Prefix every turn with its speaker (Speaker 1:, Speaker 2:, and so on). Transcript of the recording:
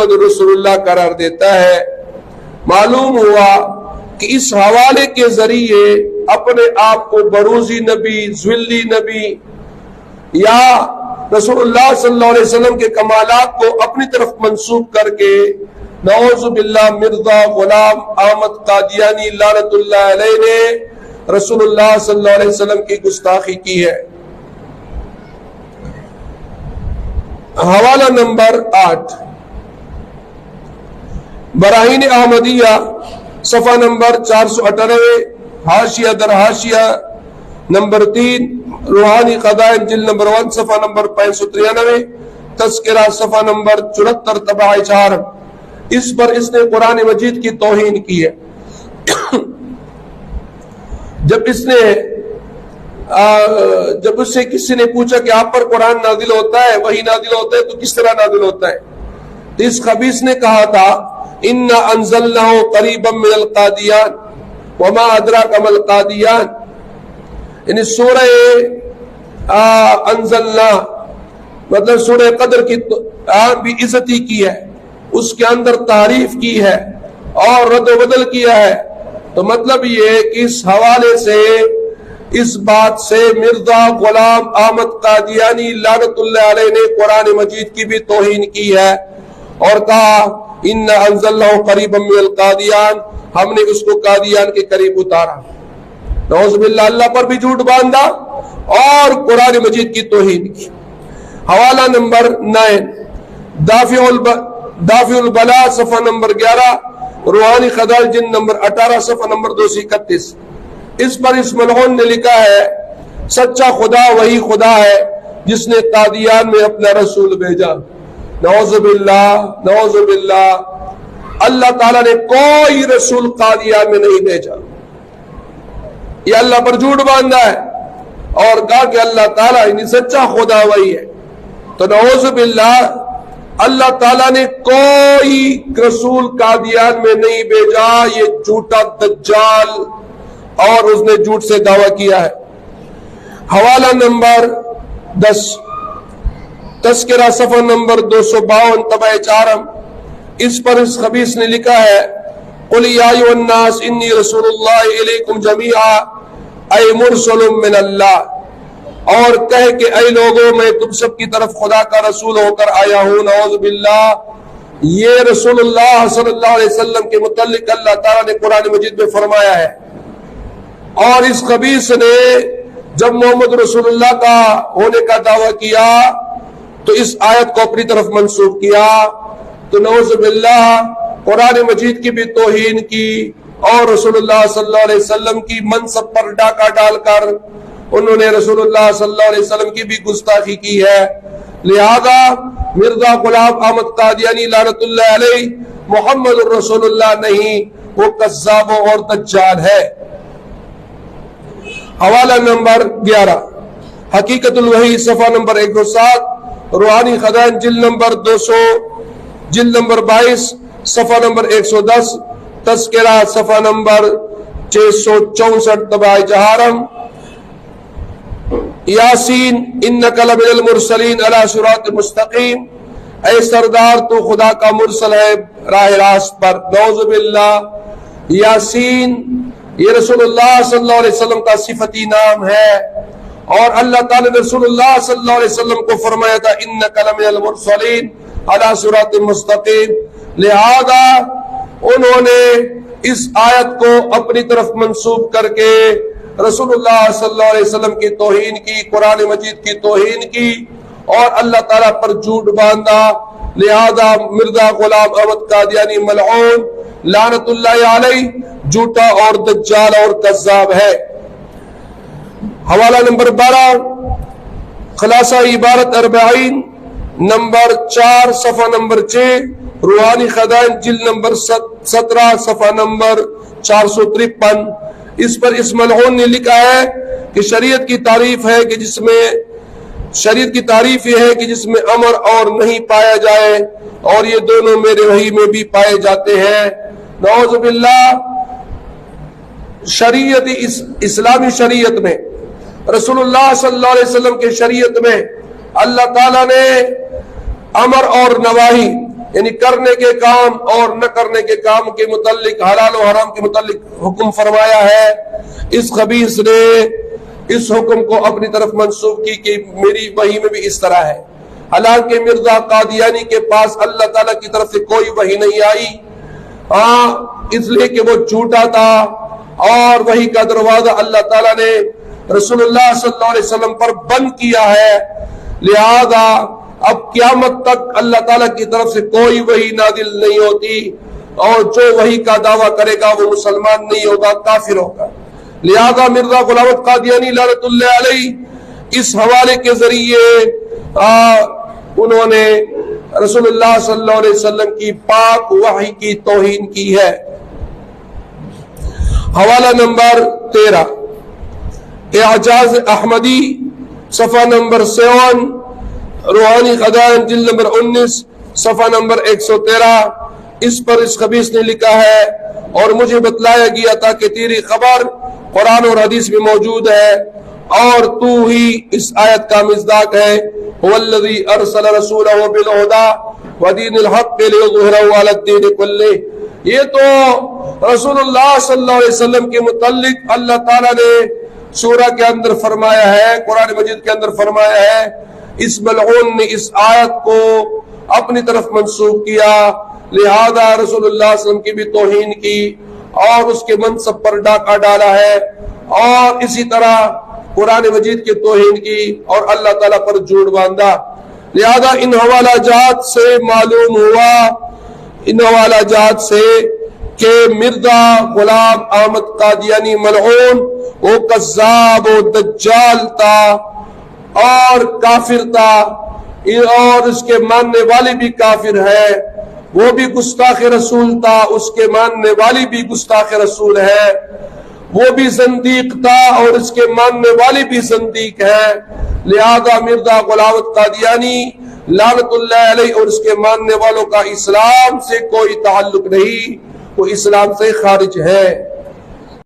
Speaker 1: محمد رسول قرار دیتا ہے۔ معلوم ہوا کہ اس حوالے کے ذریعے اپنے آپ کو بروزی نبی، ذولی نبی یا رسول اللہ صلی اللہ علیہ وسلم کے کمالات کو اپنی طرف منسوب کر کے نعوذ باللہ مرزا غلام احمد قادیانی لعنت اللہ علیہ نے رسول اللہ صلی اللہ علیہ وسلم کی گستاخی کی ہے۔ حوالہ نمبر 8 براہین احمدیہ صفحہ نمبر 498، حاشیہ در حاشیہ نمبر 3، روحانی قدائم جلد نمبر 1 صفحہ نمبر 593، تذکرہ صفحہ نمبر 74 طبعہ 4۔ اس پر اس نے قرآن مجید کی توہین کی ہے۔ جب اس سے کسی نے پوچھا کہ آپ پر قرآن نازل ہوتا ہے، وحی نازل ہوتا ہے، تو کس طرح نازل ہوتا ہے؟ تو اس خبیث نے کہا تھا اِنَّا أَنزَلْنَاهُ قَرِيبًا مِنَ الْقَادِيَانِ وَمَا أَدْرَاكَ مَا الْقَادِيَانِ، یعنی سورہ انزلنا مطلب سورہ قدر کی بھی عزتی کی ہے، اس کے اندر تعریف کی ہے اور رد و بدل کیا ہے۔ تو مطلب یہ ہے کہ اس حوالے سے، اس بات سے مرزا غلام احمد قادیانی لعنت اللہ علیہ نے قرآن مجید کی بھی توہین کی ہے اور کہا اِنَّا أَنزَلْنَاهُ قَرِيبًا مِنَ الْقَادِيَانِ، ہم نے اس کو قادیان کے قریب اتارا۔ نعوذ باللہ، اللہ پر بھی جھوٹ باندھا اور قرآن مجید کی توہین کی۔ حوالہ نمبر 9 دافع البلاء صفحہ نمبر 11، روحانی خزائن جلد نمبر 18 صفحہ نمبر 231۔ اس پر اس ملعون نے لکھا ہے سچا خدا وہی خدا ہے جس نے قادیان میں اپنا رسول بھیجا۔ نعوذ باللہ، نعوذ باللہ، اللہ تعالیٰ نے کوئی رسول قادیان میں نہیں بھیجا۔ یہ اللہ پر جھوٹ باندھا ہے اور کہا کہ اللہ تعالیٰ یعنی سچا خدا وہی ہے۔ تو نعوذ باللہ، اللہ تعالیٰ نے کوئی رسول قادیان میں نہیں بھیجا، یہ جھوٹا دجال اور اس نے جھوٹ سے دعویٰ کیا ہے۔ حوالہ نمبر 10 تذکرہ صفحہ نمبر 252 طبعہ 4۔ اس پر اس خبیث نے لکھا ہے قُلْ يَا أَيُّهَا النَّاسُ إِنِّي رَسُولُ اللَّهِ إِلَيْكُمْ جَمِيعًا اے مرسل من اللہ، اور کہے کہ اے لوگوں میں تم سب کی طرف خدا کا رسول ہو کر آیا ہوں۔ نعوذ باللہ، یہ رسول اللہ صلی اللہ علیہ وسلم کے متعلق اللہ تعالیٰ نے قرآن مجید میں فرمایا ہے۔ اور اس خبیث نے جب محمد رسول اللہ کا ہونے کا دعویٰ کیا تو اس آیت کو اپنی طرف منسوب کیا۔ تو نعوذ باللہ قرآن مجید کی بھی توہین کی اور رسول اللہ صلی اللہ علیہ وسلم کی منصب پر ڈاکہ ڈال کر انہوں نے رسول اللہ صلی اللہ علیہ وسلم کی بھی گستاخی کی ہے۔ لہذا مرزا غلام احمد قادیانی لعنت اللہ علیہ محمد الرسول اللہ نہیں، وہ کذاب اور دجال ہے۔ حوالہ نمبر 11 حقیقت الوحی صفحہ نمبر 107، روحانی خزائن جلد نمبر 200 جلد نمبر 22 صفحہ نمبر 110، تذکرہ صفحہ نمبر 664 طبعہ 4۔ یاسین انک لمن المرسلین علی صراط مستقیم، اے سردار تو خدا کا مرسل ہے راہ راست پر۔ نعوذ باللہ، یاسین یہ رسول اللہ صلی اللہ علیہ وسلم کا صفتی نام ہے اور اللہ تعالی نے رسول اللہ صلی اللہ علیہ وسلم کو فرمایا تھا انک لمن المرسلین علی صراط مستقیم۔ لہذا انہوں نے اس آیت کو اپنی طرف منسوب کر کے رسول اللہ صلی اللہ علیہ وسلم کی توہین کی، قرآن مجید کی توہین کی اور اللہ تعالیٰ پر جھوٹ باندھا۔ لہذا مرزا غلام احمد قادیانی ملعون لعنت اللہ علیہ جھوٹا اور دجال اور کذاب ہے۔ حوالہ نمبر 12 خلاصہ عبارت 40 نمبر 4 صفحہ نمبر 6، روحانی خزائن جلد نمبر 17 صفحہ نمبر 453۔ اس پر اس ملعون نے لکھا ہے کہ شریعت کی تعریف ہے کہ جس میں شریعت کی تعریف یہ ہے کہ جس میں امر اور نہیں پایا جائے، اور یہ دونوں میرے وحی میں بھی پائے جاتے ہیں۔ نعوذ باللہ، شریعت اسلامی شریعت میں رسول اللہ صلی اللہ علیہ وسلم کے شریعت میں اللہ تعالیٰ نے امر اور نواہی یعنی کرنے کے کام اور نہ کرنے کے کام کے متعلق، حلال و حرام کے متعلق حکم فرمایا ہے، اس خبیث نے اس حکم کو اپنی طرف منسوب کی کہ میری وحی میں بھی اس طرح ہے، حالانکہ مرزا قادیانی کے پاس اللہ تعالیٰ کی طرف سے کوئی وحی نہیں آئی، اس لیے کہ وہ جھوٹا تھا، اور وحی کا دروازہ اللہ تعالیٰ نے رسول اللہ صلی اللہ علیہ وسلم پر بند کیا ہے، لہذا اب قیامت تک اللہ تعالیٰ کی طرف سے کوئی وحی نازل نہیں ہوتی، اور جو وحی کا دعویٰ کرے گا وہ مسلمان نہیں ہوگا، کافر ہوگا۔ لہذا مرزا غلام احمد قادیانی لعنت اللہ علیہ اس حوالے کے ذریعے انہوں نے رسول اللہ صلی اللہ علیہ وسلم کی پاک وحی کی توہین کی ہے۔ حوالہ نمبر 13 اعجاز احمدی صفحہ نمبر 7، روحانی خزائن جلد نمبر 19 صفحہ نمبر 113، اس پر اس خبیث نے لکھا ہے، اور مجھے بتلایا گیا تھا کہ تیری خبر قرآن اور حدیث میں موجود ہے، اور تو ہی اس آیت کا مصداق ہے، هو الذی ارسل رسولہ بالہدی ودین الحق لیظہرہ علی الدین کلہ۔ یہ تو رسول اللہ صلی اللہ علیہ وسلم کے متعلق اللہ تعالیٰ نے سورہ کے اندر فرمایا ہے، قرآن مجید کے اندر فرمایا ہے، اس ملعون نے اس آیت کو اپنی طرف منسوخ کیا، لہذا رسول اللہ صلی اللہ علیہ وسلم کی بھی توہین کی اور اس کے منصب پر ڈاکہ ڈالا ہے، اور اسی طرح قرآن مجید کی توہین کی اور اللہ تعالیٰ پر جھوٹ باندھا۔ لہذا ان حوالہ جات سے معلوم ہوا، ان حوالہ جات سے کہ مرزا غلام احمد قادیانی ملعون وہ کذاب و دجال تھا اور کافر تھا، اور اس کے ماننے والے بھی کافر ہے، وہ بھی گستاخ رسول تھا، اس کے ماننے والی بھی گستاخ رسول ہے، وہ بھی زندیق تھا اور اس کے ماننے والی بھی زندیق ہے۔ لہذا مرزا غلام احمد قادیانی لعنت اللہ علیہ اور اس کے ماننے والوں کا اسلام سے کوئی تعلق نہیں، وہ اسلام سے خارج ہے۔